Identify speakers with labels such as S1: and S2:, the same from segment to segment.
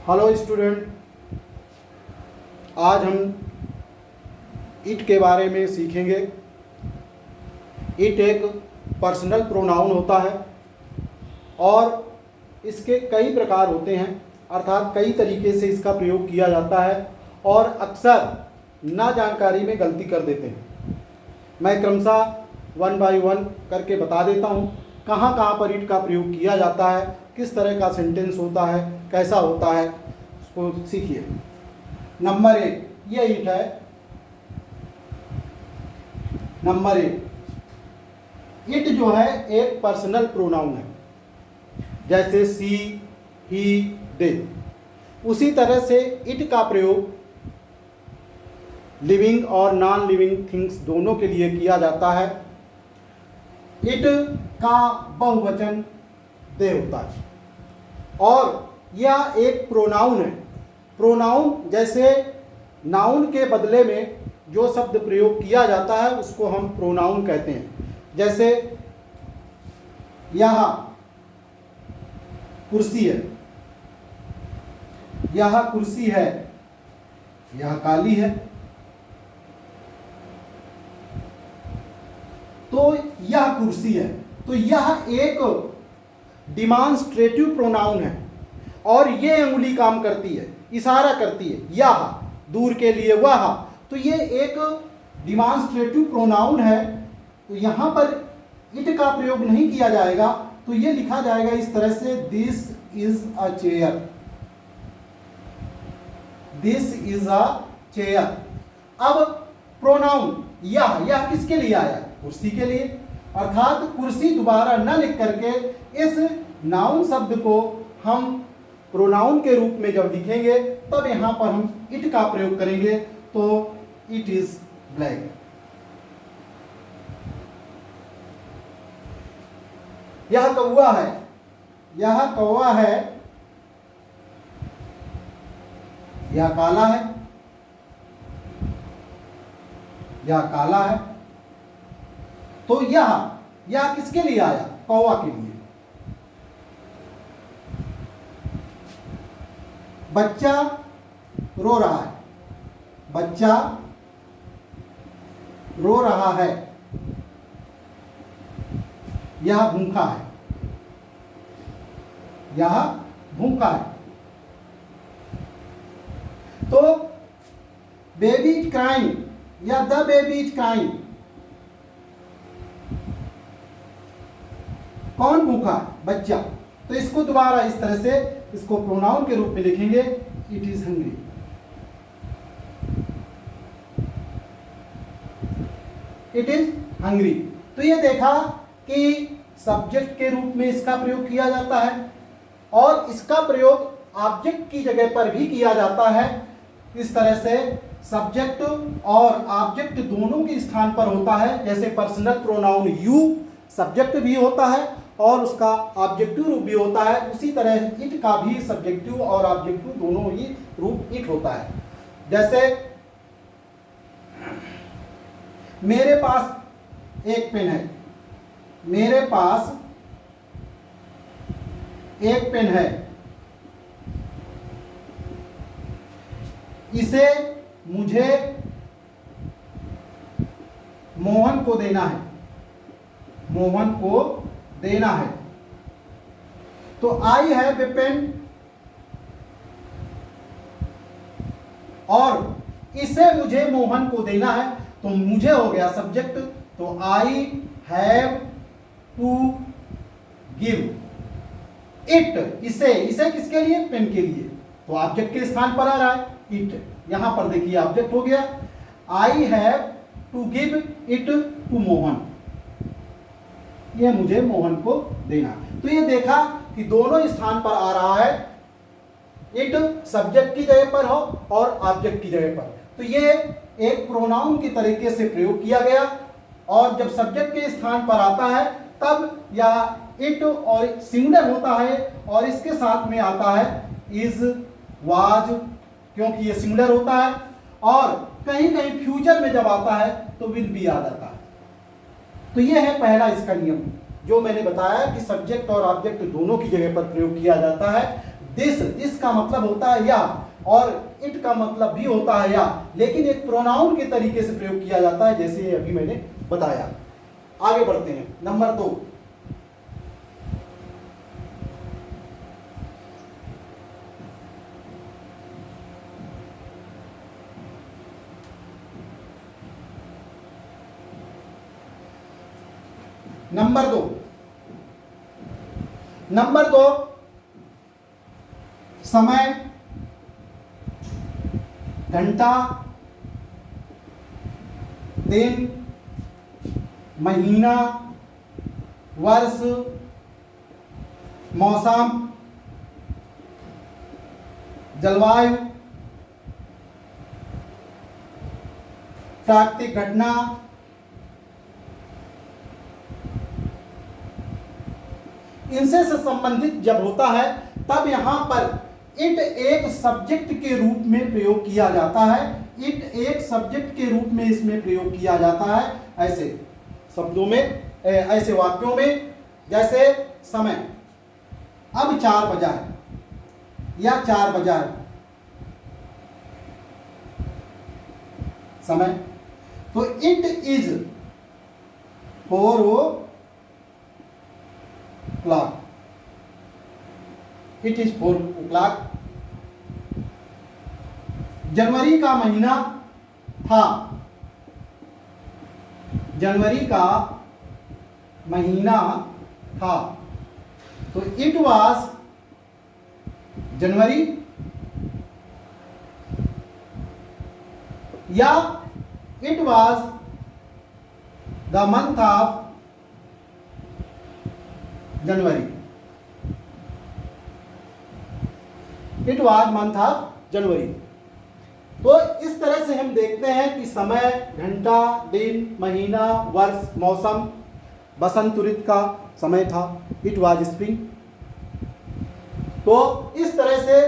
S1: Hello student, आज हम it के बारे में सीखेंगे। इट एक पर्सनल प्रोनाउन होता है और इसके कई प्रकार होते हैं, अर्थात कई तरीके से इसका प्रयोग किया जाता है और अक्सर ना जानकारी में गलती कर देते हैं। मैं क्रमशः वन बाय वन करके बता देता हूँ कहाँ कहाँ पर इट का प्रयोग किया जाता है, किस तरह का सेंटेंस होता है, कैसा होता है, उसको सीखिए। नंबर 1, ये इट है। नंबर 1, इट जो है एक पर्सनल प्रोनाउन है, जैसे सी, ही, दे। उसी तरह से इट का प्रयोग लिविंग और नॉन लिविंग थिंग्स दोनों के लिए किया जाता है। इट का बहुवचन दे होता है और यह एक प्रोनाउन है। प्रोनाउन जैसे नाउन के बदले में जो शब्द प्रयोग किया जाता है उसको हम प्रोनाउन कहते हैं। जैसे यह कुर्सी है, यह कुर्सी है, यह काली है। तो यह कुर्सी है, तो यह एक डिमॉन्स्ट्रेटिव प्रोनाउन है और ये अंगुली काम करती है, इशारा करती है, यह दूर के लिए वह। तो ये एक डिमॉन्स्ट्रेटिव प्रोनाउन है। तो यहाँ पर इट का प्रयोग नहीं किया जाएगा, तो ये लिखा जाएगा इस तरह से, this is a chair, this is a chair. अब प्रोनाउन यह किसके लिए आया? कुर्सी के लिए। अर्थात कुर्सी दोबारा न लिख करके इस नाउन शब्द को हम प्रोनाउन के रूप में जब लिखेंगे तब यहाँ पर हम इट का प्रयोग करेंगे। तो इट इज ब्लैक। यह कौवा है, यह कौवा है, यह काला है, यह काला है। तो यह किसके लिए आया? कौवा के लिए। बच्चा रो रहा है, बच्चा रो रहा है, यह भूखा है, यह भूखा है। तो बेबी इज क्राइंग या द बेबी इज क्राइंग, कौन भूखा? बच्चा। तो इसको दोबारा इस तरह से इसको प्रोनाउन के रूप में लिखेंगे, it is hungry. It is hungry. तो ये देखा कि सब्जेक्ट के रूप में इसका प्रयोग किया जाता है और इसका प्रयोग ऑब्जेक्ट की जगह पर भी किया जाता है। इस तरह से सब्जेक्ट और ऑब्जेक्ट दोनों के स्थान पर होता है। जैसे पर्सनल प्रोनाउन यू सब्जेक्ट भी होता है और उसका ऑब्जेक्टिव रूप भी होता है, उसी तरह इट का भी सब्जेक्टिव और ऑब्जेक्टिव दोनों ही रूप इट होता है। जैसे मेरे पास एक पेन है, मेरे पास एक पेन है, इसे मुझे मोहन को देना है, मोहन को देना है। तो आई हैव ए पेन और इसे मुझे मोहन को देना है, तो मुझे हो गया सब्जेक्ट। तो I have to give it, इसे किसके लिए? पेन के लिए। तो ऑब्जेक्ट के स्थान पर आ रहा है इट। यहां पर देखिए ऑब्जेक्ट हो गया, I have to give it to Mohan, ये मुझे मोहन को देना। तो ये देखा कि दोनों स्थान पर आ रहा है, इट सब्जेक्ट की जगह पर हो और ऑब्जेक्ट की जगह पर। तो ये एक प्रोनाउन की तरीके से प्रयोग किया गया और जब सब्जेक्ट के स्थान पर आता है तब यह इट और सिंगुलर होता है और इसके साथ में आता है इज, वाज, क्योंकि ये सिंगुलर होता है। और कहीं कहीं फ्यूचर में जब आता है तो विल भी आ जाता है। तो ये है पहला इसका नियम, जो मैंने बताया कि सब्जेक्ट और ऑब्जेक्ट दोनों की जगह पर प्रयोग किया जाता है। दिस का मतलब होता है या, और इट का मतलब भी होता है या, लेकिन एक प्रोनाउन के तरीके से प्रयोग किया जाता है, जैसे अभी मैंने बताया। आगे बढ़ते हैं। नंबर 2, नंबर दो, समय, घंटा, दिन, महीना, वर्ष, मौसम, जलवायु, प्राकृतिक घटना, इनसे संबंधित जब होता है तब यहां पर इट एक सब्जेक्ट के रूप में प्रयोग किया जाता है। इट एक सब्जेक्ट के रूप में इसमें प्रयोग किया जाता है ऐसे शब्दों में, ऐसे वाक्यों में, जैसे समय, अब 4 बजा है या 4 बजा है, समय। तो it is 4 o'clock, it is 4 o'clock। जनवरी का महीना था, जनवरी का महीना था, तो इट वाज जनवरी, या it was the month of January, it was month of January. तो इस तरह से हम देखते हैं कि समय, घंटा, दिन, महीना, वर्ष, मौसम, बसंत ऋतु का समय था, इट वाज स्प्रिंग। तो इस तरह से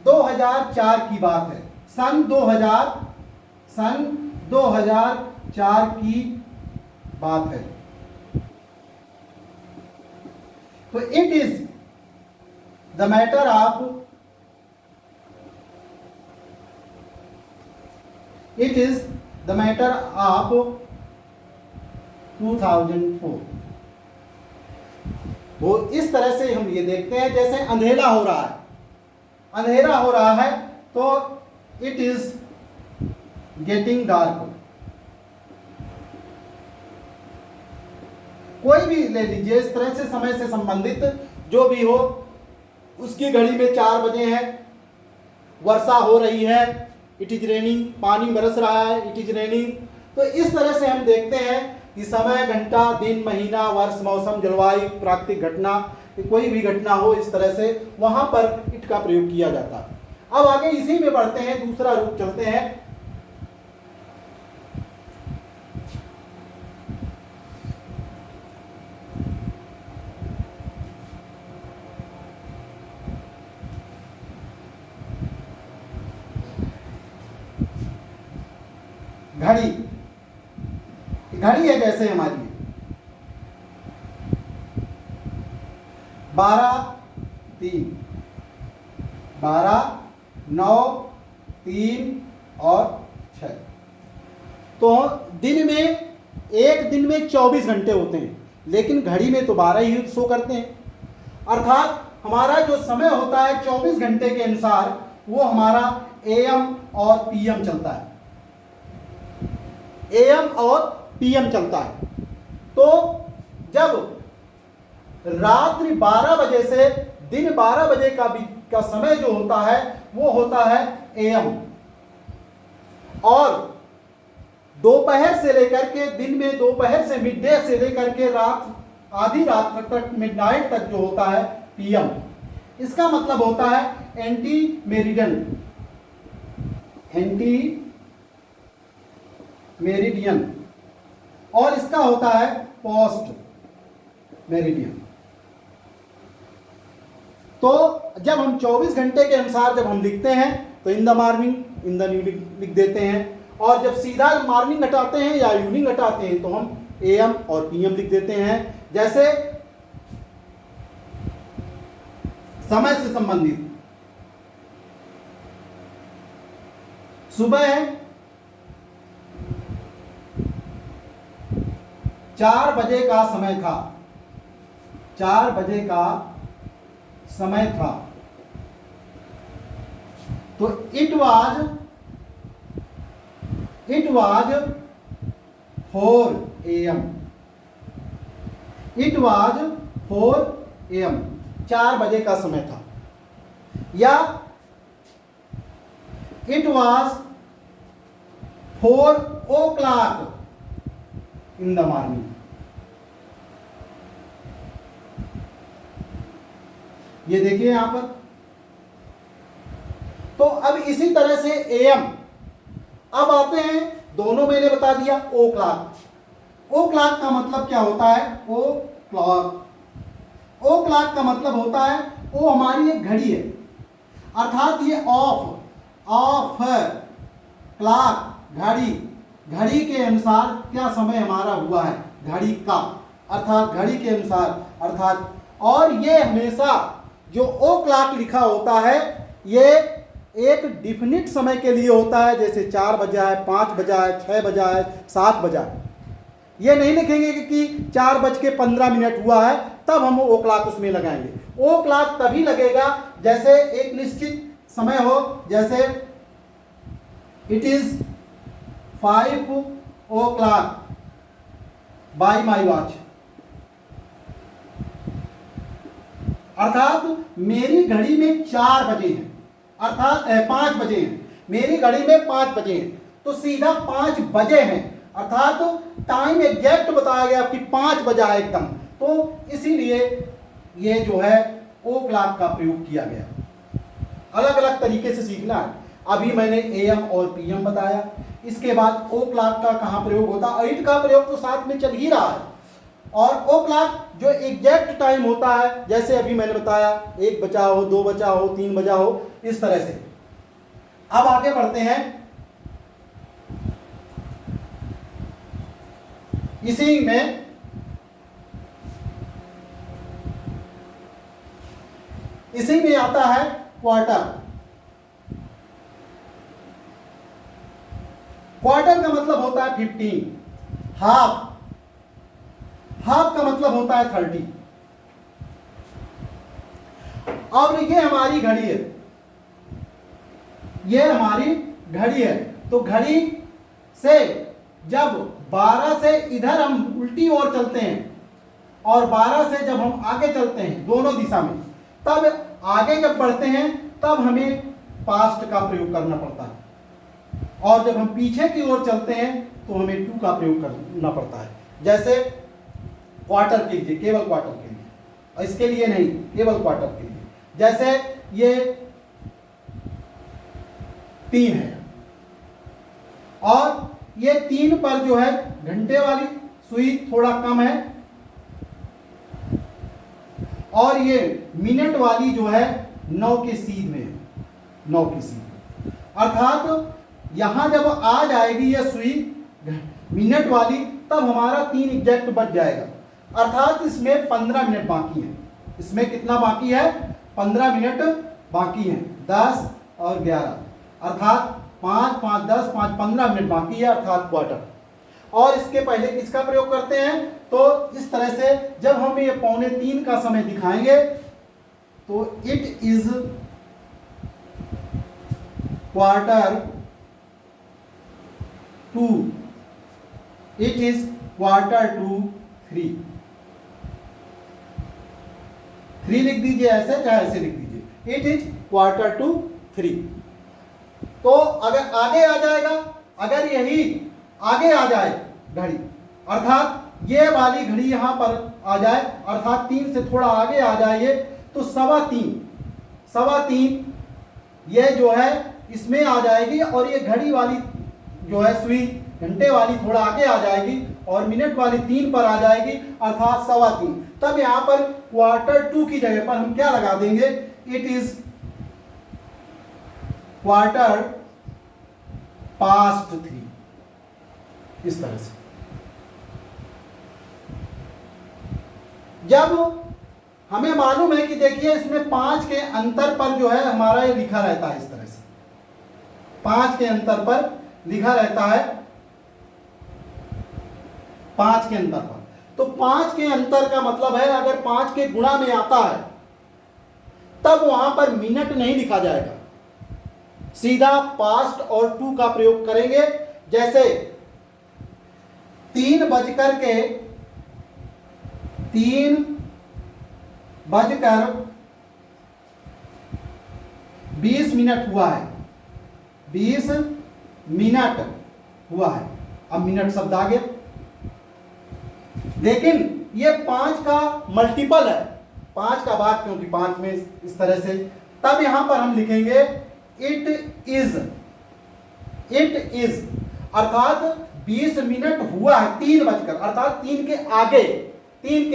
S1: 2004 की बात है, सन 2004 की बात है। तो it is the matter of, it is the matter of 2004। तो इस तरह से हम ये देखते हैं, जैसे अंधेरा हो रहा है, अंधेरा हो रहा है तो इट इज गेटिंग डार्क। कोई भी ले लीजिए, इस तरह से समय से संबंधित जो भी हो, उसकी घड़ी में 4 बजे हैं, वर्षा हो रही है, इट इज रेनिंग, पानी बरस रहा है, इट इज रेनिंग। तो इस तरह से हम देखते हैं कि समय, घंटा, दिन, महीना, वर्ष, मौसम, जलवायु, प्राकृतिक घटना, कोई भी घटना हो, इस तरह से वहां पर इट का प्रयोग किया जाता है। अब आगे इसी में बढ़ते हैं, दूसरा रूप चलते हैं। घड़ी, घड़ी है जैसे हमारी 12, 9, 3 और 6। तो दिन में, एक दिन में 24 घंटे होते हैं, लेकिन घड़ी में तो 12 ही शो करते हैं। अर्थात हमारा जो समय होता है 24 घंटे के अनुसार, वो हमारा AM और PM चलता है, AM और PM चलता है। तो जब रात्रि 12 बजे से दिन 12 बजे का समय जो होता है, वो होता है AM, और दोपहर से लेकर के, दिन में दोपहर से, मिड डे से लेकर के रात, आधी रात तक, मिडनाइट तक जो होता है PM। इसका मतलब होता है एंटी मेरिडियन, और इसका होता है पोस्ट मेरिडियन। तो जब हम 24 घंटे के अनुसार जब हम लिखते हैं तो in the morning, in the evening लिख देते हैं, और जब सीधा मॉर्निंग हटाते हैं या इवनिंग हटाते हैं तो हम AM और PM लिख देते हैं। जैसे समय से संबंधित। सुबह 4 बजे का समय था, 4 बजे का समय था, तो it was 4 AM, it was 4 AM, 4 बजे का समय था। या it was 4 o'clock in the morning. ये देखिए यहां पर। तो अब इसी तरह से AM। अब आते हैं, दोनों मैंने बता दिया। ओ क्लॉक का मतलब क्या होता है? ओ क्लॉक का मतलब होता है, वो हमारी एक घड़ी है, अर्थात ये ऑफ क्लॉक घड़ी के अनुसार क्या समय हमारा हुआ है, घड़ी का, अर्थात घड़ी के अनुसार, अर्थात। और ये हमेशा जो ओ क्लॉक लिखा होता है, ये एक डिफिनिट समय के लिए होता है, जैसे 4 बजा है, 5 बजा है, 6 बजा है, 7 बजा है। ये नहीं लिखेंगे कि 4:15 हुआ है तब हम ओ क्लॉक उसमें लगाएंगे। ओ क्लॉक तभी लगेगा जैसे एक निश्चित समय हो, जैसे it is 5 o'clock bye my watch, अर्थात मेरी घड़ी में 4 बजे हैं, अर्थात 5 बजे हैं, मेरी घड़ी में 5 बजे हैं, तो सीधा 5 बजे हैं, अर्थात टाइम एग्जैक्ट बताया गया कि 5 बजा है एकदम। तो इसीलिए ये जो है ओ क्लॉक का प्रयोग किया गया। अलग अलग तरीके से सीखना है। अभी मैंने AM और PM बताया, इसके बाद ओ क्लॉक का कहाँ प्रयोग होता है, इट का प्रयोग तो साथ में चल ही रहा है। और ओ क्लॉक जो एग्जैक्ट टाइम होता है, जैसे अभी मैंने बताया 1 बजा हो, 2 बजा हो, 3 बजा हो, इस तरह से। अब आगे बढ़ते हैं। इसी में आता है क्वार्टर। क्वार्टर का मतलब होता है 15। हाफ का मतलब होता है 30। और ये हमारी घड़ी है, ये हमारी घड़ी है। तो घड़ी से जब 12 से इधर हम उल्टी ओर चलते हैं और 12 से जब हम आगे चलते हैं दोनों दिशा में, तब आगे जब बढ़ते हैं तब हमें पास्ट का प्रयोग करना पड़ता है, और जब हम पीछे की ओर चलते हैं तो हमें टू का प्रयोग करना पड़ता है। जैसे क्वार्टर के लिए, केवल क्वार्टर के लिए, और इसके लिए नहीं, केवल क्वार्टर के लिए। जैसे ये 3 है और ये 3 पर जो है घंटे वाली सुई थोड़ा कम है, और ये मिनट वाली जो है 9 के सीध में है, 9 की सीध। अर्थात यहां जब आ जाएगी ये सुई मिनट वाली, तब हमारा 3 एग्जैक्ट बच जाएगा। अर्थात इसमें 15 मिनट बाकी है। इसमें कितना बाकी है? 15 मिनट बाकी है। 10 और 11, अर्थात 5, 5, 10, 5, 15 मिनट बाकी है, अर्थात क्वार्टर। और इसके पहले किसका प्रयोग करते हैं? तो इस तरह से जब हम ये 2:45 का समय दिखाएंगे तो it is quarter to, it is quarter to 3। 3 लिख दीजिए, ऐसे चाहे ऐसे लिख दीजिए, इट इज क्वार्टर टू 3। तो अगर आगे आ जाएगा, अगर यही आगे आ जाए घड़ी, अर्थात ये वाली घड़ी यहां पर आ जाए, अर्थात 3 से थोड़ा आगे आ जाए, तो 3:15 ये जो है इसमें आ जाएगी, और ये घड़ी वाली जो है सुई घंटे वाली थोड़ा आगे आ जाएगी, और मिनट वाली 3 पर आ जाएगी, अर्थात 3:15। तब यहां पर क्वार्टर टू की जगह पर हम क्या लगा देंगे? इट इज क्वार्टर पास्ट 3, इस तरह से। जब हमें मालूम है कि देखिए इसमें 5 के अंतर पर जो है हमारा ये लिखा रहता है इस तरह से, 5 के अंतर पर लिखा रहता है, 5 के अंतर पर। तो 5 के अंतर का मतलब है अगर 5 के गुणा में आता है तब वहां पर मिनट नहीं लिखा जाएगा, सीधा पास्ट और टू का प्रयोग करेंगे। जैसे 3:20 हुआ है, 20 मिनट हुआ है। अब मिनट शब्द आ गया, लेकिन ये 5 का मल्टीपल है, 5 का भाग, क्योंकि 5 में इस तरह से, तब यहां पर हम लिखेंगे इट इज, अर्थात 20 मिनट हुआ है 3 बजकर, अर्थात 3 के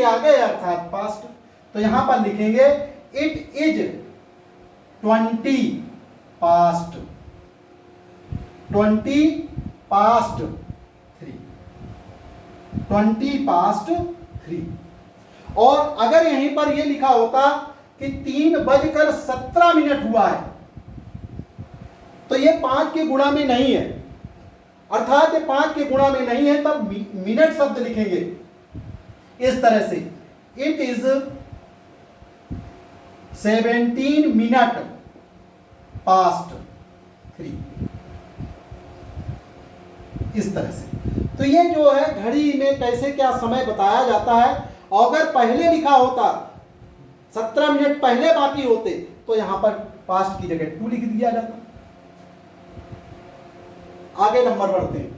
S1: आगे अर्थात पास्ट। तो यहां पर लिखेंगे इट इज 20 पास्ट 3। और अगर यहीं पर यह लिखा होता कि 3:17 हुआ है तो ये 5 के गुणा में नहीं है, अर्थात ये 5 के गुणा में नहीं है, तब मिनट शब्द लिखेंगे इस तरह से, इट इज 17 मिनट पास्ट 3, इस तरह से। तो ये जो है घड़ी में कैसे क्या समय बताया जाता है, अगर पहले लिखा होता 17 मिनट पहले बाकी होते तो यहां पर पास्ट की जगह 2 लिख दिया जाता। आगे नंबर बढ़ते हैं।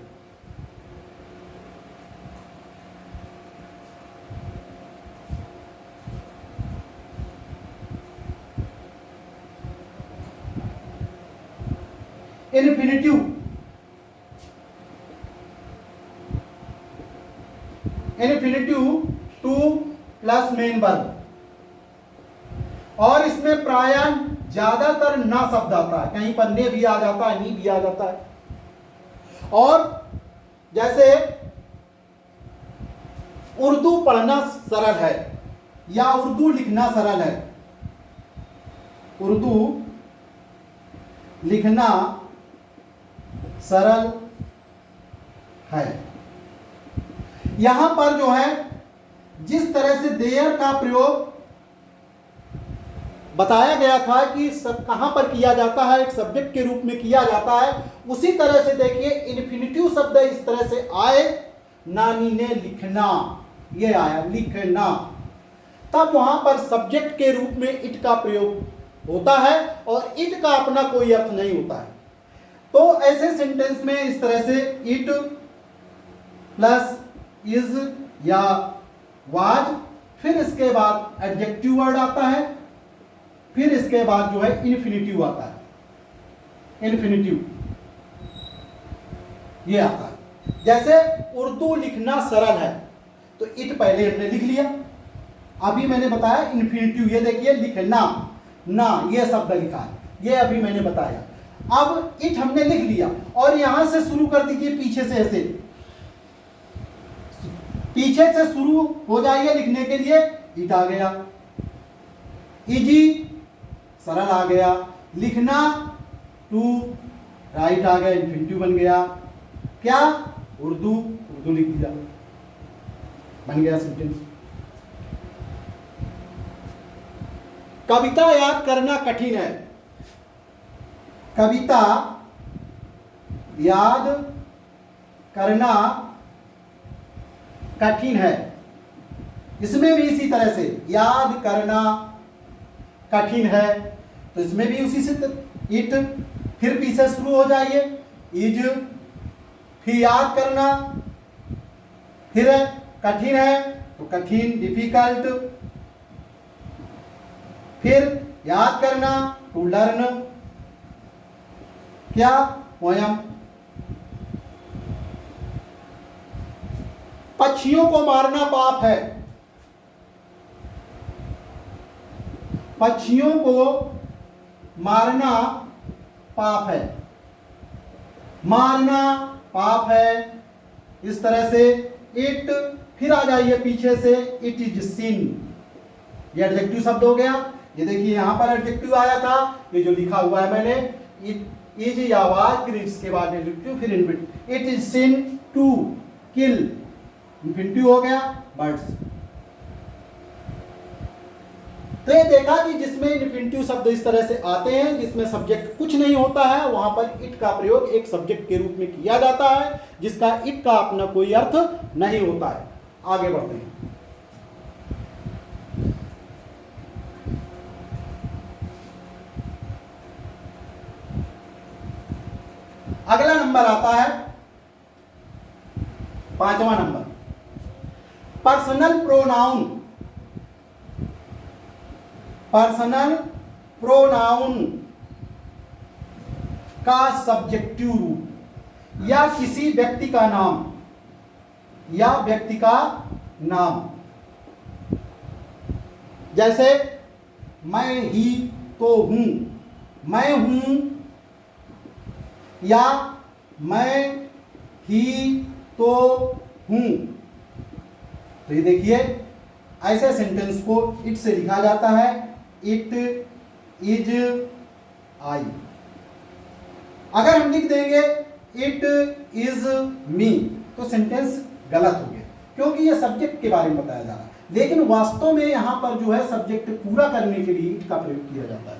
S1: Infinitive, two plus main verb, और इसमें प्रायः ज्यादातर ना शब्द आता है, कहीं पर ने भी आ जाता है, नी भी आ जाता है। और जैसे उर्दू पढ़ना सरल है या उर्दू लिखना सरल है, उर्दू लिखना सरल है। यहां पर जो है जिस तरह से देयर का प्रयोग बताया गया था कि सब कहां पर किया जाता है, एक सब्जेक्ट के रूप में किया जाता है, उसी तरह से देखिए इन्फिनिटिव शब्द इस तरह से आए, नानी ने लिखना, ये आया लिखना, तब वहां पर सब्जेक्ट के रूप में इट का प्रयोग होता है और इट का अपना कोई अर्थ नहीं होता है। तो ऐसे सेंटेंस में इस तरह से इट प्लस इज या वाज, फिर इसके बाद एडजेक्टिव वर्ड आता है, फिर इसके बाद जो है इन्फिनिटिव आता है, इन्फिनिटिव ये आता है। जैसे उर्दू लिखना सरल है तो इट पहले हमने लिख लिया, अभी मैंने बताया इन्फिनिटिव, ये देखिए लिखना ना, ये शब्द लिखा है, ये अभी मैंने बताया। अब इट हमने लिख लिया और यहां से शुरू कर दीजिए, पीछे से ऐसे, पीछे से शुरू हो जाइए लिखने के लिए, इट आ गया, इजी सरल आ गया, लिखना टू राइट आ गया, इन्फिनिटिव बन गया, क्या उर्दू लिख दिया, बन गया सेंटेंस। कविता याद करना कठिन है, कविता याद करना कठिन है, इसमें भी इसी तरह से याद करना कठिन है, तो इसमें भी उसी से इट, फिर पीछे शुरू हो जाइए, इज, फिर याद करना, फिर कठिन है तो कठिन डिफिकल्ट, फिर याद करना टू लर्न, क्या पोयम। पक्षियों को मारना पाप है, पक्षियों को मारना पाप है, मारना पाप है, इस तरह से इट, फिर आ जाइए पीछे से इट इज सिन, ये एडजेक्टिव शब्द हो गया। ये देखिए यहाँ पर एडजेक्टिव आया था, ये जो लिखा हुआ है मैंने, इट इज या वाज, फिर इसके बाद एडजेक्टिव, फिर infinitive. It is sin to kill, infinitive हो गया बर्ड्स। तो ये देखा कि जिसमें इन्फिनिटिव शब्द इस तरह से आते हैं जिसमें सब्जेक्ट कुछ नहीं होता है, वहां पर इट का प्रयोग एक सब्जेक्ट के रूप में किया जाता है जिसका इट का अपना कोई अर्थ नहीं होता है। आगे बढ़ते हैं। अगला नंबर आता है 5वां number, personal pronoun. Personal pronoun का सब्जेक्टिव रूप या किसी व्यक्ति का नाम, या व्यक्ति का नाम, जैसे मैं ही तो हूं, मैं हूं, या मैं ही तो हूं। तो ये देखिए ऐसे सेंटेंस को इट से लिखा जाता है, इट इज आई। अगर हम लिख देंगे इट इज मी तो सेंटेंस गलत हो गया, क्योंकि ये सब्जेक्ट के बारे में बताया जा रहा है। लेकिन वास्तव में यहां पर जो है सब्जेक्ट पूरा करने के लिए इट का प्रयोग किया जाता है।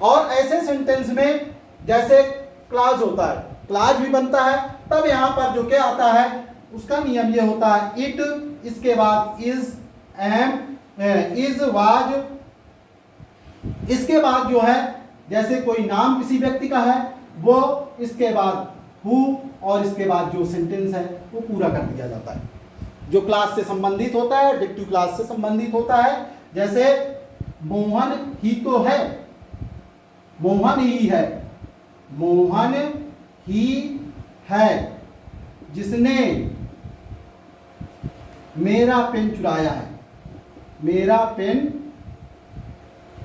S1: और ऐसे सेंटेंस में जैसे क्लॉज होता है, क्लॉज भी बनता है, तब यहां पर जो क्या आता है उसका नियम ये होता है, इट, इसके बाद इज, एम, इज, वाज, इसके बाद जो है जैसे कोई नाम किसी व्यक्ति का है वो, इसके बाद हु, और इसके बाद जो सेंटेंस है वो पूरा कर दिया जाता है जो क्लास से संबंधित होता है, एडजेक्टिव क्लास से संबंधित होता है। जैसे मोहन ही तो है, मोहन ही है, मोहन ही है जिसने मेरा पेन चुराया है, मेरा पेन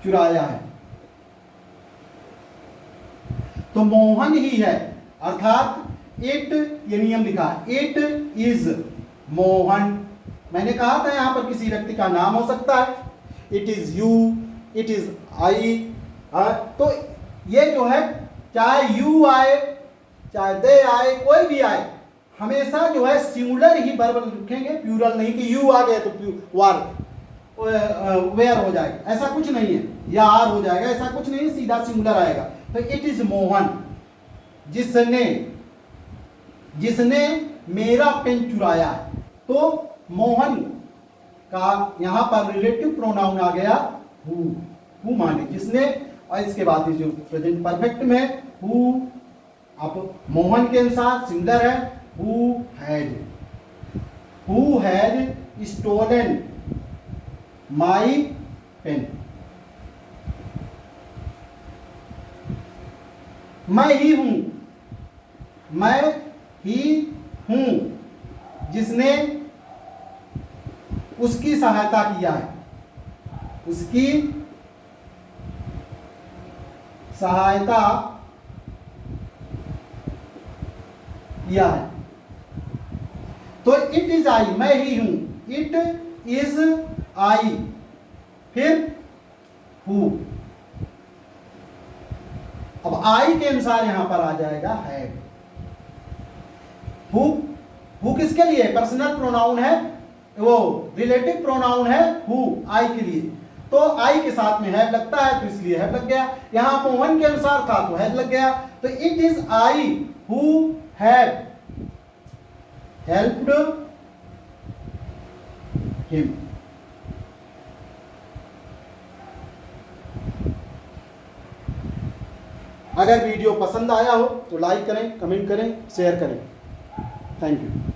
S1: चुराया है। तो मोहन ही है, अर्थात इट, ये नियम लिखा है, इट इज मोहन। मैंने कहा था यहां पर किसी व्यक्ति का नाम हो सकता है, it is you, it is I. तो ये जो है चाहे यू आए चाहे दे आए, कोई भी आए, हमेशा जो है सिंगुलर ही वर्ब लिखेंगे, प्लूरल नहीं कि यू आ गए तो वार वेयर हो जाएगा, ऐसा कुछ नहीं है, या आर हो जाएगा, ऐसा कुछ नहीं, सीधा सिंगुलर आएगा। तो इट इज मोहन जिसने, जिसने मेरा पेन चुराया है। तो मोहन का यहां पर रिलेटिव प्रोनाउन आ गया हु माने जिसने, और इसके बाद जो प्रेजेंट परफेक्ट में हु, अब मोहन के अनुसार सिंगुलर है, who had stolen my pen. मैं ही हूं, मैं ही हूं जिसने उसकी सहायता किया है, उसकी सहायता किया है। तो इट इज आई, मैं ही हूं, इट इज आई, फिर हु। अब आई के अनुसार यहां पर आ जाएगा हैड। हु किसके लिए? पर्सनल प्रोनाउन है, वो रिलेटिव प्रोनाउन है हु, आई के लिए। तो आई के साथ में हैड लगता है तो इसलिए हैड लग गया। यहां मोहन के अनुसार था तो हैड लग गया। तो it is I who had helped him. अगर वीडियो पसंद आया हो तो लाइक करें, कमेंट करें, शेयर करें। Thank you.